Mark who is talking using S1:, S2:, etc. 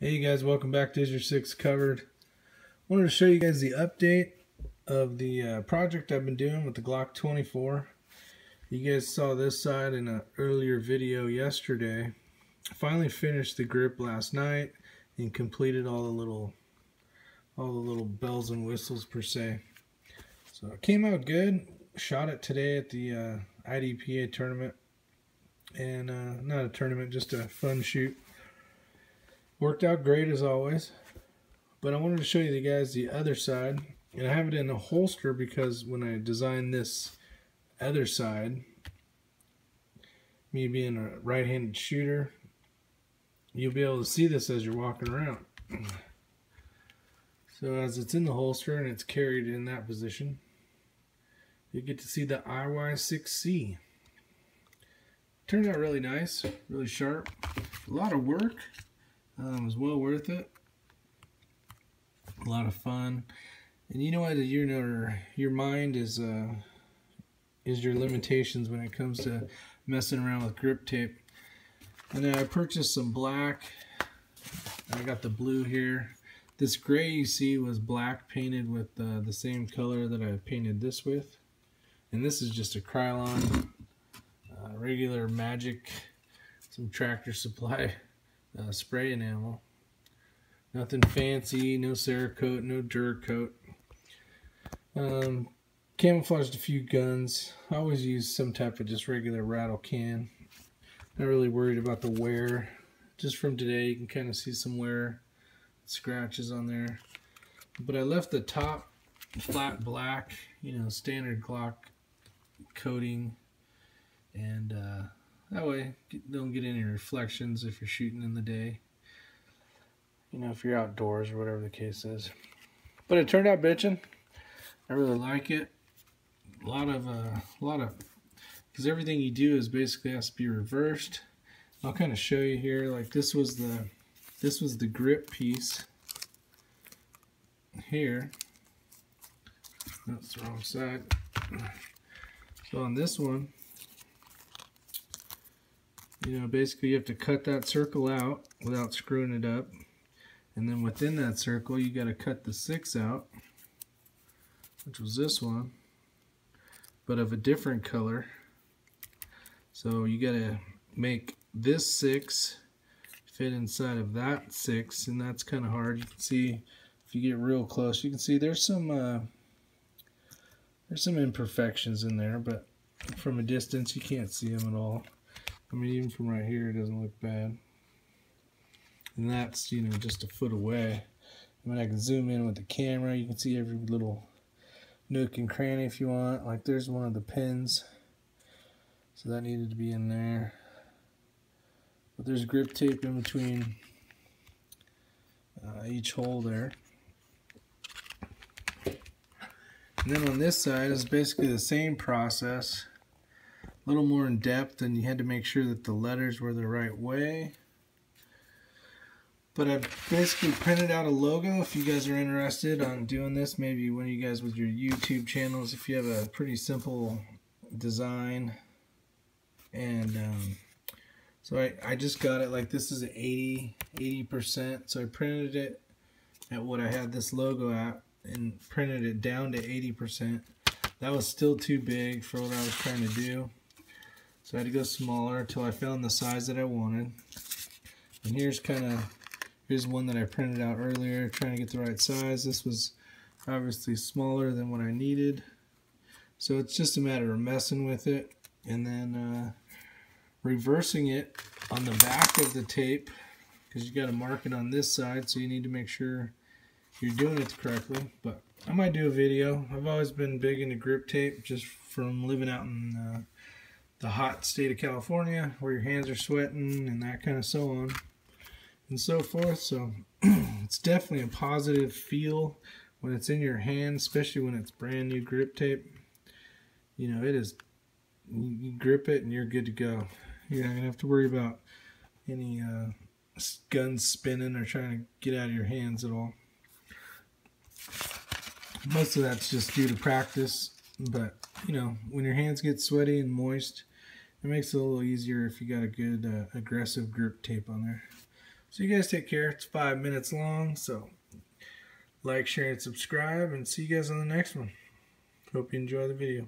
S1: Hey guys, welcome back to Is Your Six Covered. Wanted to show you guys the update of the project I've been doing with the Glock 24. You guys saw this side in an earlier video yesterday. I finally finished the grip last night and completed all the little bells and whistles per se. So it came out good. Shot it today at the IDPA tournament, and not a tournament, just a fun shoot. Worked out great as always, but I wanted to show you guys the other side, and I have it in a holster because when I designed this other side, me being a right-handed shooter, you'll be able to see this as you're walking around. So as it's in the holster and it's carried in that position, you get to see the IY6C. Turned out really nice, really sharp, a lot of work. It was well worth it. A lot of fun, and you know what? Your mind is your limitations when it comes to messing around with grip tape. And then I purchased some black. I got the blue here. This gray you see was black painted with the same color that I painted this with, and this is just a Krylon regular Magic, some Tractor Supply. Spray enamel. Nothing fancy, no Cerakote, no Duracoat. Camouflaged a few guns. I always use some type of just regular rattle can. Not really worried about the wear. Just from today you can kind of see some wear, scratches on there. But I left the top flat black, standard Glock coating, and that way, don't get any reflections if you're shooting in the day. If you're outdoors or whatever the case is. But it turned out bitchin'. I really like it. A lot of, because everything you do is basically has to be reversed. I'll kind of show you here. Like this was the grip piece here. That's the wrong side. So on this one, basically you have to cut that circle out without screwing it up, and then within that circle you got to cut the 6 out, which was this one, but of a different color. So you got to make this 6 fit inside of that 6, and that's kind of hard. You can see if you get real close, you can see there's some imperfections in there, but from a distance you can't see them at all. I mean, even from right here, it doesn't look bad. And that's, just a foot away. And when I can zoom in with the camera, you can see every little nook and cranny if you want. Like, there's one of the pins. So that needed to be in there. But there's grip tape in between each hole there. And then on this side is basically the same process. A little more in depth, and you had to make sure that the letters were the right way. But I basically printed out a logo. If you guys are interested on doing this, maybe one of you guys with your YouTube channels, if you have a pretty simple design. And so I just got it, like this is 80%. So I printed it at what I had this logo at and printed it down to 80%. That was still too big for what I was trying to do. So I had to go smaller until I found the size that I wanted. And here's one that I printed out earlier, trying to get the right size. This was obviously smaller than what I needed. So it's just a matter of messing with it and then reversing it on the back of the tape, because you got to mark it on this side, so you need to make sure you're doing it correctly. But I might do a video. I've always been big into grip tape, just from living out in the hot state of California, where your hands are sweating and that kind of so on and so forth. So it's definitely a positive feel when it's in your hand, especially when it's brand new grip tape. It is, you grip it and you're good to go. You're not gonna have to worry about any guns spinning or trying to get out of your hands at all. Most of that's just due to practice, but when your hands get sweaty and moist, it makes it a little easier if you got a good aggressive grip tape on there. So you guys take care. It's 5 minutes long, so like, share, and subscribe, and see you guys on the next one. Hope you enjoy the video.